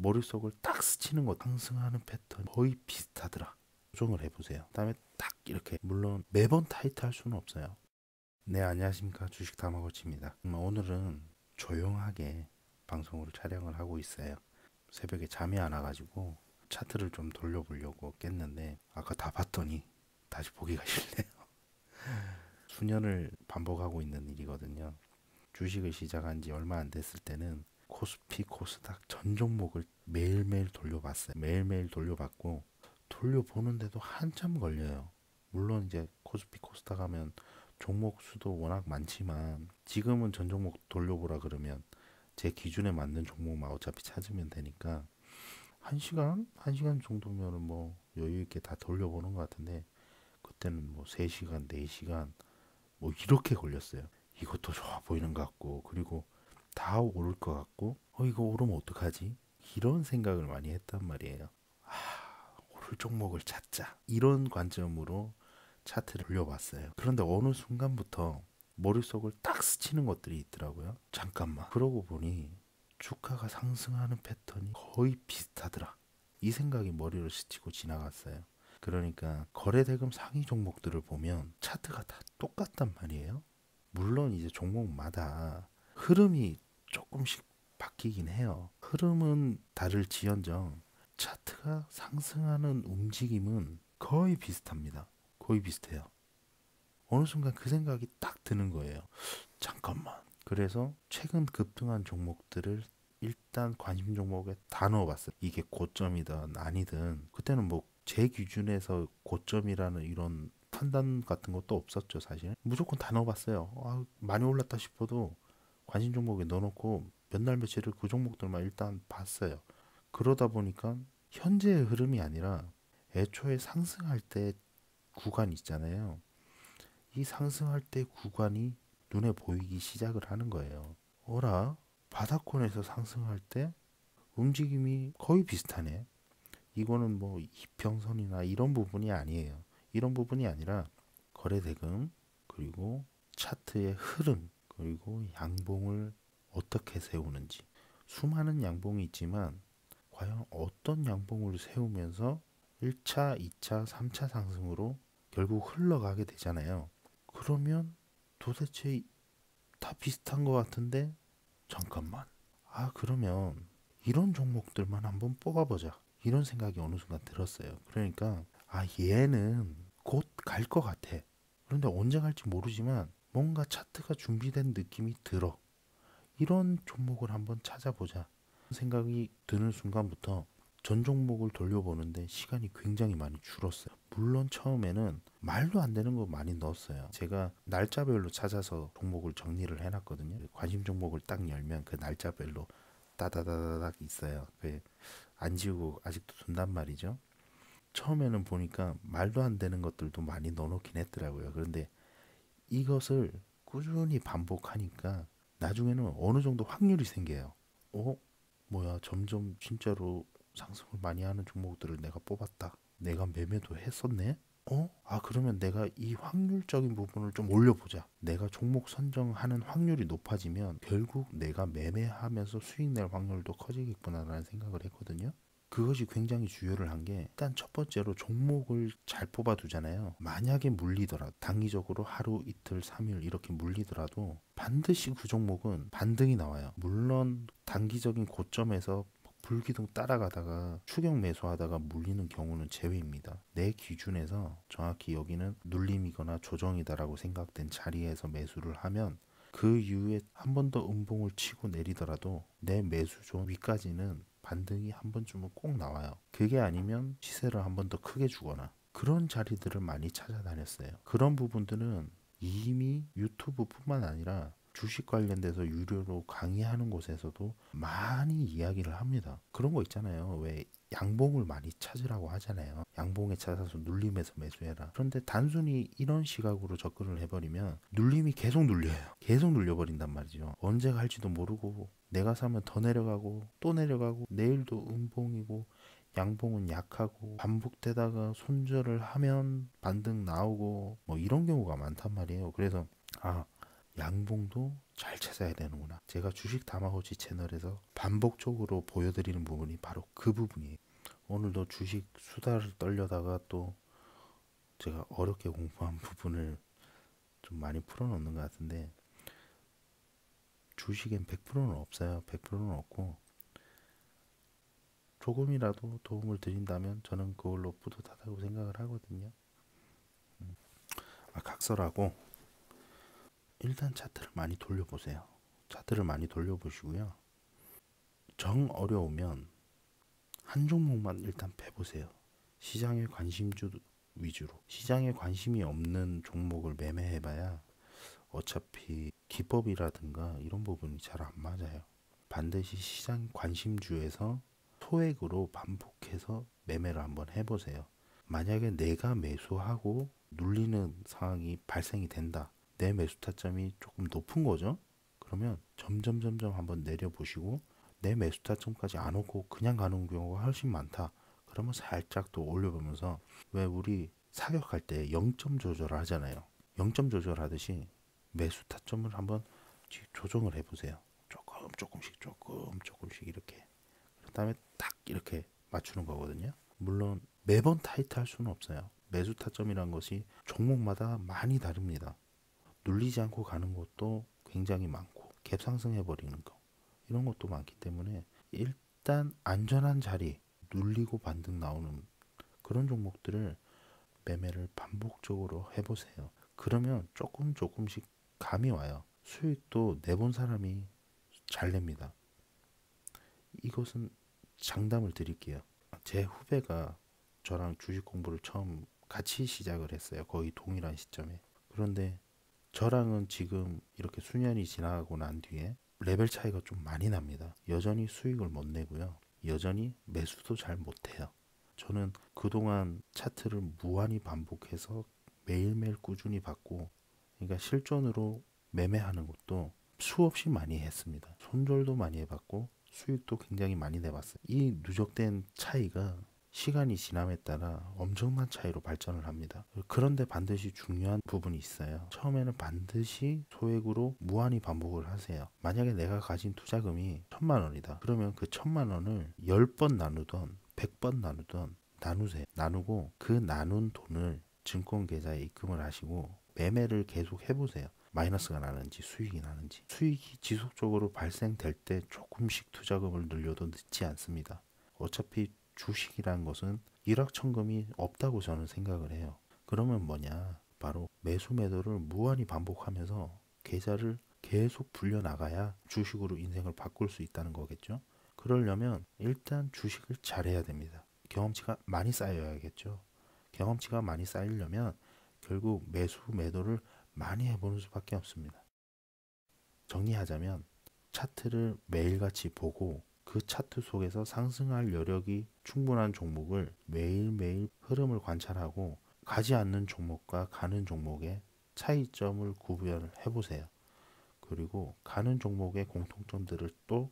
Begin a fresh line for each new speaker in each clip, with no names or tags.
머릿속을 딱 스치는 것 상승하는 패턴 거의 비슷하더라. 조정을 해보세요. 그다음에 딱 이렇게 물론 매번 타이트할 수는 없어요. 네, 안녕하십니까. 주식 다마고치입니다. 오늘은 조용하게 방송으로 촬영을 하고 있어요. 새벽에 잠이 안 와가지고 차트를 좀 돌려보려고 깼는데 아까 다 봤더니 다시 보기가 싫네요. 수년을 반복하고 있는 일이거든요. 주식을 시작한 지 얼마 안 됐을 때는 코스피, 코스닥 전 종목을 매일매일 돌려봤어요. 매일매일 돌려봤고 돌려보는데도 한참 걸려요. 물론 이제 코스피, 코스닥 하면 종목 수도 워낙 많지만 지금은 전 종목 돌려보라 그러면 제 기준에 맞는 종목만 어차피 찾으면 되니까 한 시간 정도면은 뭐 여유 있게 다 돌려보는 것 같은데 그때는 뭐 3시간, 4시간 뭐 이렇게 걸렸어요. 이것도 좋아 보이는 것 같고 그리고 다 오를 것 같고 이거 오르면 어떡하지? 이런 생각을 많이 했단 말이에요. 오를 종목을 찾자 이런 관점으로 차트를 돌려봤어요. 그런데 어느 순간부터 머릿속을 딱 스치는 것들이 있더라고요. 잠깐만 그러고 보니 주가가 상승하는 패턴이 거의 비슷하더라. 이 생각이 머리를 스치고 지나갔어요. 그러니까 거래대금 상위 종목들을 보면 차트가 다 똑같단 말이에요. 물론 이제 종목마다 흐름이 조금씩 바뀌긴 해요. 흐름은 다를지언정 차트가 상승하는 움직임은 거의 비슷합니다. 거의 비슷해요. 어느 순간 그 생각이 딱 드는 거예요. 잠깐만. 그래서 최근 급등한 종목들을 일단 관심 종목에 다 넣어봤어요. 이게 고점이든 아니든 그때는 뭐 제 기준에서 고점이라는 이런 판단 같은 것도 없었죠 사실. 무조건 다 넣어봤어요. 많이 올랐다 싶어도 관심 종목에 넣어놓고 몇 날 며칠을 그 종목들만 일단 봤어요. 그러다 보니까 현재의 흐름이 아니라 애초에 상승할 때 구간 있잖아요. 이 상승할 때 구간이 눈에 보이기 시작을 하는 거예요. 어라? 바닥권에서 상승할 때 움직임이 거의 비슷하네. 이거는 뭐 이평선이나 이런 부분이 아니에요. 이런 부분이 아니라 거래대금 그리고 차트의 흐름 그리고 양봉을 어떻게 세우는지 수많은 양봉이 있지만 과연 어떤 양봉을 세우면서 1차, 2차, 3차 상승으로 결국 흘러가게 되잖아요. 그러면 도대체 다 비슷한 것 같은데 잠깐만. 그러면 이런 종목들만 한번 뽑아보자. 이런 생각이 어느 순간 들었어요. 그러니까 얘는 곧 갈 것 같아. 그런데 언제 갈지 모르지만 뭔가 차트가 준비된 느낌이 들어. 이런 종목을 한번 찾아보자. 생각이 드는 순간부터 전 종목을 돌려보는데 시간이 굉장히 많이 줄었어요. 물론 처음에는 말도 안 되는 거 많이 넣었어요. 제가 날짜별로 찾아서 종목을 정리를 해놨거든요. 관심 종목을 딱 열면 그 날짜별로 따다다다닥 있어요. 안 지우고 아직도 둔단 말이죠. 처음에는 보니까 말도 안 되는 것들도 많이 넣어놓긴 했더라고요. 그런데 이것을 꾸준히 반복하니까 나중에는 어느 정도 확률이 생겨요. 뭐야, 점점 진짜로 상승을 많이 하는 종목들을 내가 뽑았다. 내가 매매도 했었네? 그러면 내가 이 확률적인 부분을 좀 올려보자. 내가 종목 선정하는 확률이 높아지면 결국 내가 매매하면서 수익 낼 확률도 커지겠구나라는 생각을 했거든요. 그것이 굉장히 주요를 한 게 일단 첫 번째로 종목을 잘 뽑아두잖아요. 만약에 물리더라도 단기적으로 하루 이틀 3일 이렇게 물리더라도 반드시 그 종목은 반등이 나와요. 물론 단기적인 고점에서 불기둥 따라가다가 추격 매수하다가 물리는 경우는 제외입니다. 내 기준에서 정확히 여기는 눌림이거나 조정이다라고 생각된 자리에서 매수를 하면 그 이후에 한 번 더 음봉을 치고 내리더라도 내 매수존 위까지는 반등이 한 번쯤은 꼭 나와요. 그게 아니면 시세를 한 번 더 크게 주거나 그런 자리들을 많이 찾아다녔어요. 그런 부분들은 이미 유튜브뿐만 아니라 주식 관련돼서 유료로 강의하는 곳에서도 많이 이야기를 합니다. 그런 거 있잖아요. 왜 양봉을 많이 찾으라고 하잖아요. 양봉에 찾아서 눌림에서 매수해라. 그런데 단순히 이런 시각으로 접근을 해버리면 눌림이 계속 눌려요. 계속 눌려버린단 말이죠. 언제 갈지도 모르고 내가 사면 더 내려가고 또 내려가고 내일도 음봉이고 양봉은 약하고 반복되다가 손절을 하면 반등 나오고 뭐 이런 경우가 많단 말이에요. 그래서 양봉도 잘 찾아야 되는구나. 제가 주식 다마고치 채널에서 반복적으로 보여드리는 부분이 바로 그 부분이에요. 오늘도 주식 수다를 떨려다가 또 제가 어렵게 공부한 부분을 좀 많이 풀어놓는 것 같은데, 주식엔 100%는 없어요. 100%는 없고, 조금이라도 도움을 드린다면 저는 그걸로 뿌듯하다고 생각을 하거든요. 각설하고 일단 차트를 많이 돌려보세요. 차트를 많이 돌려보시고요. 정 어려우면 한 종목만 일단 빼보세요. 시장의 관심주 위주로. 시장에 관심이 없는 종목을 매매해봐야 어차피 기법이라든가 이런 부분이 잘 안 맞아요. 반드시 시장 관심주에서 소액으로 반복해서 매매를 한번 해보세요. 만약에 내가 매수하고 눌리는 상황이 발생이 된다. 내 매수 타점이 조금 높은 거죠. 그러면 점점 한번 내려보시고 내 매수 타점까지 안 오고 그냥 가는 경우가 훨씬 많다. 그러면 살짝 또 올려보면서, 왜 우리 사격할 때 0점 조절을 하잖아요. 0점 조절하듯이 매수 타점을 한번 조정을 해보세요. 조금씩 이렇게. 그 다음에 딱 이렇게 맞추는 거거든요. 물론 매번 타이트할 수는 없어요. 매수 타점이란 것이 종목마다 많이 다릅니다. 눌리지 않고 가는 것도 굉장히 많고, 갭 상승해 버리는 거 이런 것도 많기 때문에 일단 안전한 자리, 눌리고 반등 나오는 그런 종목들을 매매를 반복적으로 해보세요. 그러면 조금씩 감이 와요. 수익도 내본 사람이 잘 냅니다. 이것은 장담을 드릴게요. 제 후배가 저랑 주식 공부를 처음 같이 시작을 했어요. 거의 동일한 시점에. 그런데 저랑은 지금 이렇게 수년이 지나가고 난 뒤에 레벨 차이가 좀 많이 납니다. 여전히 수익을 못 내고요. 여전히 매수도 잘 못해요. 저는 그동안 차트를 무한히 반복해서 매일매일 꾸준히 받고, 그러니까 실전으로 매매하는 것도 수없이 많이 했습니다. 손절도 많이 해봤고 수익도 굉장히 많이 내봤어요. 이 누적된 차이가 시간이 지남에 따라 엄청난 차이로 발전을 합니다. 그런데 반드시 중요한 부분이 있어요. 처음에는 반드시 소액으로 무한히 반복을 하세요. 만약에 내가 가진 투자금이 1,000만 원이다. 그러면 그 1,000만 원을 10번 나누던 100번 나누던 나누세요. 나누고 그 나눈 돈을 증권 계좌에 입금을 하시고 매매를 계속 해보세요. 마이너스가 나는지 수익이 나는지. 수익이 지속적으로 발생될 때 조금씩 투자금을 늘려도 늦지 않습니다. 어차피 주식이라는 것은 일확천금이 없다고 저는 생각을 해요. 그러면 뭐냐? 바로 매수 매도를 무한히 반복하면서 계좌를 계속 불려나가야 주식으로 인생을 바꿀 수 있다는 거겠죠. 그러려면 일단 주식을 잘해야 됩니다. 경험치가 많이 쌓여야겠죠. 경험치가 많이 쌓이려면 결국 매수 매도를 많이 해보는 수밖에 없습니다. 정리하자면 차트를 매일같이 보고 그 차트 속에서 상승할 여력이 충분한 종목을 매일매일 흐름을 관찰하고, 가지 않는 종목과 가는 종목의 차이점을 구별을 해보세요. 그리고 가는 종목의 공통점들을 또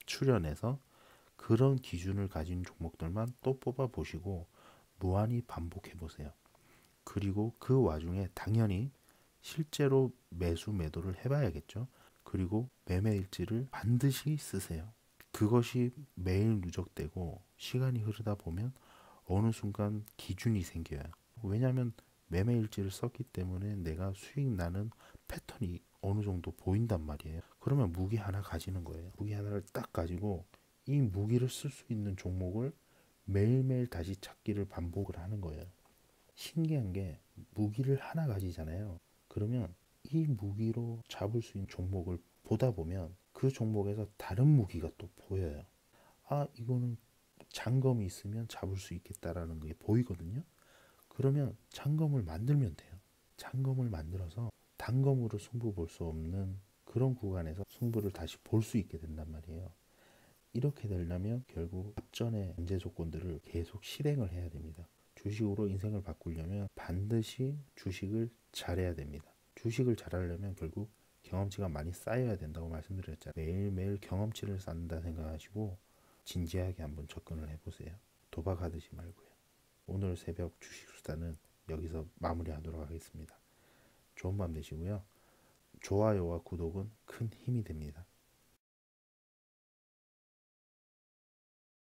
추려내서 그런 기준을 가진 종목들만 또 뽑아보시고 무한히 반복해보세요. 그리고 그 와중에 당연히 실제로 매수 매도를 해봐야겠죠. 그리고 매매 일지를 반드시 쓰세요. 그것이 매일 누적되고 시간이 흐르다 보면 어느 순간 기준이 생겨요. 왜냐하면 매매 일지를 썼기 때문에 내가 수익 나는 패턴이 어느 정도 보인단 말이에요. 그러면 무기 하나 가지는 거예요. 무기 하나를 딱 가지고 이 무기를 쓸 수 있는 종목을 매일매일 다시 찾기를 반복을 하는 거예요. 신기한 게 무기를 하나 가지잖아요. 그러면 이 무기로 잡을 수 있는 종목을 보다 보면 그 종목에서 다른 무기가 또 보여요. 아, 이거는 잔검이 있으면 잡을 수 있겠다라는 게 보이거든요. 그러면 잔검을 만들면 돼요. 잔검을 만들어서 단검으로 승부 볼 수 없는 그런 구간에서 승부를 다시 볼 수 있게 된단 말이에요. 이렇게 되려면 결국 앞전의 전제 조건들을 계속 실행을 해야 됩니다. 주식으로 인생을 바꾸려면 반드시 주식을 잘해야 됩니다. 주식을 잘하려면 결국 경험치가 많이 쌓여야 된다고 말씀드렸잖아요. 매일매일 경험치를 쌓는다 생각하시고 진지하게 한번 접근을 해보세요. 도박하듯이 말고요. 오늘 새벽 주식 수다는 여기서 마무리하도록 하겠습니다. 좋은 밤 되시고요. 좋아요와 구독은 큰 힘이 됩니다.